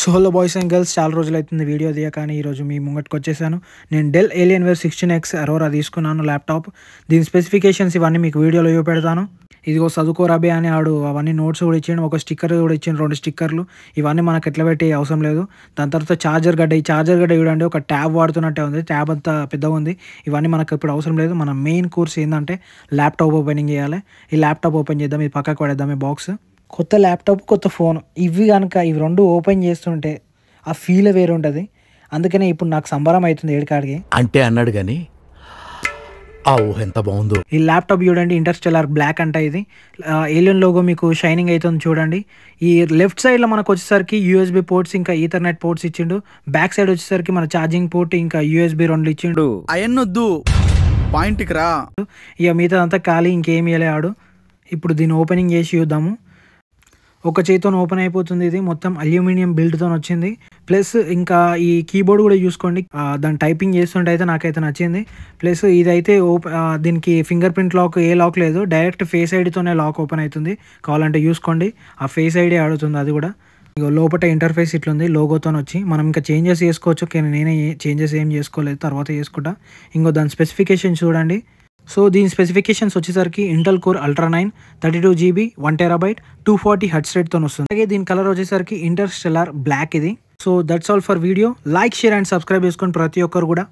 So hello boys and girls, చాలా రోజులైతుంది video తీయక. కానీ ఈరోజు మీ ముంగట్కి వచ్చేసాను. నేను డెల్ Alienware 16X అరోరా తీసుకున్నాను ల్యాప్టాప్. దీని స్పెసిఫికేషన్స్ ఇవన్నీ మీకు వీడియోలో చూపెడతాను. ఇదిగో చదువుకోరాబే అని ఆడు అవన్నీ నోట్స్ కూడా ఇచ్చిండు, ఒక స్టిక్కర్ కూడా ఇచ్చిండు, 2 స్టిక్కర్లు. ఇవన్నీ మనకు ఎట్లా పెట్టి అవసరం లేదు. దాని తర్వాత ఛార్జర్ గడ్డ, ఈ ఛార్జర్ గడ్డ చూడండి, ఒక ట్యాబ్ వాడుతున్నట్టే ఉంది, ట్యాబ్ అంతా పెద్దగా ఉంది. ఇవన్నీ మనకు ఇప్పుడు అవసరం లేదు. మన మెయిన్ కోర్స్ ఏంటంటే ల్యాప్టాప్ ఓపెనింగ్ చేయాలి. ఈ ల్యాప్టాప్ ఓపెన్ చేద్దాం, ఇది పక్కకు పడేద్దాం ఈ బాక్స్. కొత్త ల్యాప్టాప్, కొత్త ఫోన్, ఇవి కనుక ఇవి రెండు ఓపెన్ చేస్తుంటే ఆ ఫీల్ వేరే ఉంటుంది. అందుకనే ఇప్పుడు నాకు సంబరం అవుతుంది ఏడికాడికి అంటే అన్నాడు కానీ ఆ ఊహ ఎంత బాగుందో. ఈ ల్యాప్టాప్ చూడండి, ఇంటర్స్టెల్లార్ బ్లాక్ అంట. ఇది ఏలియన్ లోగో మీకు షైనింగ్ అవుతుంది చూడండి. ఈ లెఫ్ట్ సైడ్లో మనకు వచ్చేసరికి USB పోర్ట్స్ ఇంకా ఈథర్నెట్ పోర్ట్స్ ఇచ్చిండు. బ్యాక్ సైడ్ వచ్చేసరికి మన ఛార్జింగ్ పోర్ట్ ఇంకా USB 2 ఇచ్చిండు. అయన్నొద్దు, పాయింట్కి రా. ఇక మిగతా అంతా ఖాళీ, ఇంకేం ఆడు. ఇప్పుడు దీన్ని ఓపెనింగ్ చేసి చూద్దాము. ఒక చేతితో ఓపెన్ అయిపోతుంది. ఇది మొత్తం అల్యూమినియం బిల్డ్తో వచ్చింది. ప్లస్ ఇంకా ఈ కీబోర్డ్ కూడా చూసుకోండి, దాన్ని టైపింగ్ చేస్తుంటే అయితే నాకైతే నచ్చింది. ప్లస్ ఇదైతే దీనికి ఫింగర్ ప్రింట్ లాక్, ఏ లాక్ లేదు, డైరెక్ట్ ఫేస్ ఐడితోనే లాక్ ఓపెన్ అవుతుంది. కావాలంటే చూసుకోండి, ఆ ఫేస్ ఐడి ఆడుతుంది అది కూడా. ఇక లోపల ఇంటర్ఫేస్ ఇట్లుంది లోగోతో వచ్చి. మనం ఇంకా చేంజెస్ చేసుకోవచ్చు, కానీ నేనే చేంజెస్ ఏం చేసుకోలేదు, తర్వాత చేసుకుంటా. ఇంకో దాని స్పెసిఫికేషన్ చూడండి. సో దీని స్పెసిఫికేషన్స్ వచ్చేసరికి Intel core ultra 9 32GB 1TB 240 hertz రేట్తో వస్తుంది. అలాగే దీని కలర్ వచ్చేసరికి ఇంటర్స్టెల్లార్ బ్లాక్ ఇది. So that's all for video. Like, share and subscribe చేసుకోండి ప్రతి ఒక్కరు కూడా.